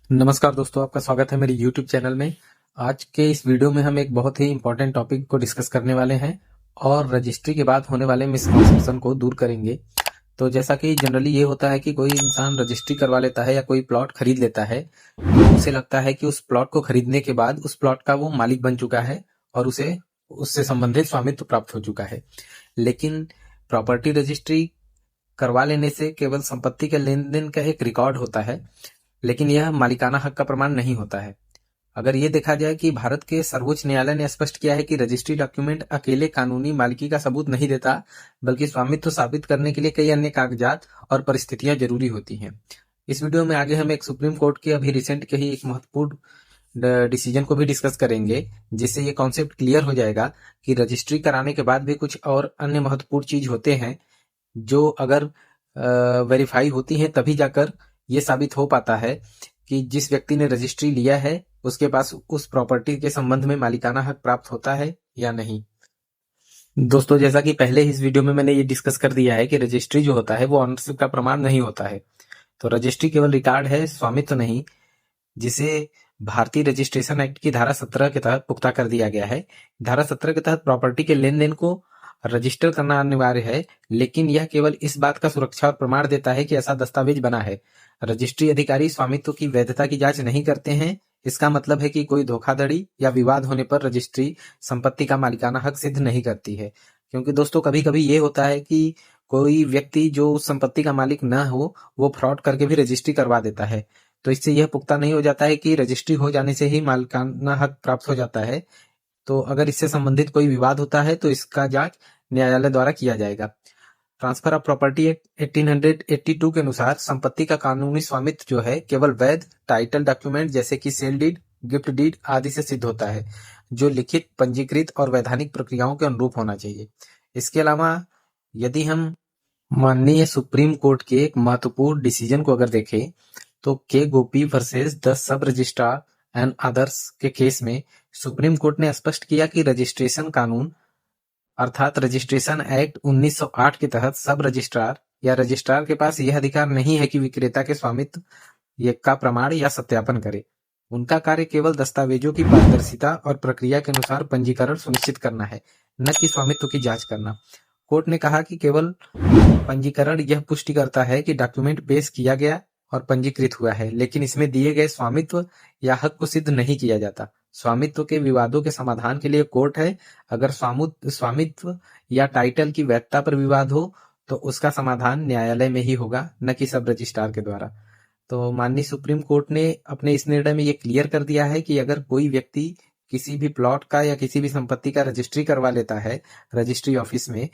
नमस्कार दोस्तों, आपका स्वागत है मेरे YouTube चैनल में। आज के इस वीडियो में हम एक बहुत ही इम्पोर्टेंट टॉपिक को डिस्कस करने वाले हैं और रजिस्ट्री के बाद होने वाले मिसकंसेप्शन को दूर करेंगे। तो जैसा कि जनरली ये होता है कि कोई इंसान रजिस्ट्री करवा लेता है या कोई प्लॉट खरीद लेता है, तो उसे लगता है कि उस प्लॉट को खरीदने के बाद उस प्लॉट का वो मालिक बन चुका है और उसे उससे संबंधित स्वामित्व प्राप्त हो चुका है। लेकिन प्रॉपर्टी रजिस्ट्री करवा लेने से केवल संपत्ति के लेन देन का एक रिकॉर्ड होता है, लेकिन यह मालिकाना हक का प्रमाण नहीं होता है। अगर ये देखा जाए कि भारत के सर्वोच्च न्यायालय ने स्पष्ट किया है कि रजिस्ट्री डॉक्यूमेंट अकेले कानूनी मालिकी का सबूत नहीं देता, बल्कि स्वामित्व साबित करने के लिए कई अन्य कागजात और परिस्थितियां जरूरी होती हैं। इस वीडियो में आगे हम एक सुप्रीम कोर्ट के अभी रिसेंट के ही एक महत्वपूर्ण डिसीजन को भी डिस्कस करेंगे, जिससे ये कॉन्सेप्ट क्लियर हो जाएगा कि रजिस्ट्री कराने के बाद भी कुछ और अन्य महत्वपूर्ण चीज होते हैं जो अगर वेरीफाई होती हैं तभी जाकर ये साबित हो पाता है कि जिस व्यक्ति ने रजिस्ट्री लिया है उसके पास उस प्रॉपर्टी के संबंध में मालिकाना हक प्राप्त होता है या नहीं। दोस्तों, जैसा कि पहले इस वीडियो में मैंने ये डिस्कस कर दिया है कि रजिस्ट्री जो होता है वो ऑनरशिप का प्रमाण नहीं होता है। तो रजिस्ट्री केवल रिकॉर्ड है, स्वामित्व नहीं, जिसे भारतीय रजिस्ट्रेशन एक्ट की धारा 17 के तहत पुख्ता कर दिया गया है। धारा 17 के तहत प्रॉपर्टी के लेन देन को रजिस्टर करना अनिवार्य है, लेकिन यह केवल इस बात का सुरक्षा और प्रमाण देता है कि ऐसा दस्तावेज बना है। रजिस्ट्री अधिकारी स्वामित्व की वैधता की जांच नहीं करते हैं। इसका मतलब है कि कोई धोखाधड़ी या विवाद होने पर रजिस्ट्री संपत्ति का मालिकाना हक सिद्ध नहीं करती है। क्योंकि दोस्तों, कभी कभी ये होता है कि कोई व्यक्ति जो उस संपत्ति का मालिक न हो, वो फ्रॉड करके भी रजिस्ट्री करवा देता है। तो इससे यह पुख्ता नहीं हो जाता है कि रजिस्ट्री हो जाने से ही मालिकाना हक प्राप्त हो जाता है। तो अगर इससे संबंधित कोई विवाद होता है तो इसका जांच न्यायालय द्वारा किया जाएगा। ट्रांसफर ऑफ प्रॉपर्टी एक्ट 1882 के अनुसार संपत्ति का कानूनी स्वामित्व जो है केवल वैध टाइटल डॉक्यूमेंट जैसे कि सेल डीड, गिफ्ट डीड आदि से सिद्ध होता है, जो लिखित, पंजीकृत और वैधानिक प्रक्रियाओं के अनुरूप होना चाहिए। इसके अलावा यदि हम माननीय सुप्रीम कोर्ट के एक महत्वपूर्ण डिसीजन को अगर देखें तो K Gopi versus the sub registrar and others के केस में सुप्रीम कोर्ट ने स्पष्ट किया कि रजिस्ट्रेशन कानून अर्थात रजिस्ट्रेशन एक्ट 1908 के तहत सब रजिस्ट्रार या रजिस्ट्रार के पास यह अधिकार नहीं है कि विक्रेता के स्वामित्व का प्रमाण या सत्यापन करे। उनका कार्य केवल दस्तावेजों की पारदर्शिता और प्रक्रिया के अनुसार पंजीकरण सुनिश्चित करना है, न कि स्वामित्व की जांच करना। कोर्ट ने कहा कि केवल पंजीकरण यह पुष्टि करता है कि डॉक्यूमेंट पेश किया गया और पंजीकृत हुआ है, लेकिन इसमें दिए गए स्वामित्व या हक को सिद्ध नहीं किया जाता। स्वामित्व के विवादों के समाधान के लिए कोर्ट है। अगर स्वामित्व या टाइटल की वैधता पर विवाद हो तो उसका समाधान न्यायालय में ही होगा, न कि सब रजिस्ट्रार के द्वारा। तो माननीय सुप्रीम कोर्ट ने अपने इस निर्णय में ये क्लियर कर दिया है कि अगर कोई व्यक्ति किसी भी प्लॉट का या किसी भी संपत्ति का रजिस्ट्री करवा लेता है रजिस्ट्री ऑफिस में,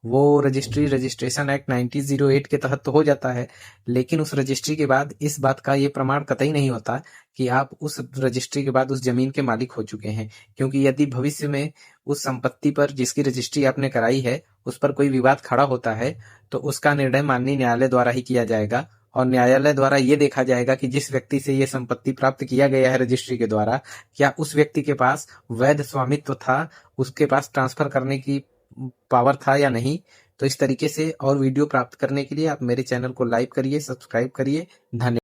वो रजिस्ट्रेशन एक्ट 1908 के तहत तो हो जाता है, लेकिन उस रजिस्ट्री के बाद इस बात का ये प्रमाण कतई नहीं होता कि आप उस रजिस्ट्री के बाद उस जमीन के मालिक हो चुके हैं। क्योंकि यदि भविष्य में उस संपत्ति पर जिसकी रजिस्ट्री आपने कराई है उस पर कोई विवाद खड़ा होता है तो उसका निर्णय माननीय न्यायालय द्वारा ही किया जाएगा और न्यायालय द्वारा ये देखा जाएगा कि जिस व्यक्ति से ये संपत्ति प्राप्त किया गया है रजिस्ट्री के द्वारा, क्या उस व्यक्ति के पास वैध स्वामित्व था, उसके पास ट्रांसफर करने की पावर था या नहीं। तो इस तरीके से और वीडियो प्राप्त करने के लिए आप मेरे चैनल को लाइक करिए, सब्सक्राइब करिए। धन्यवाद।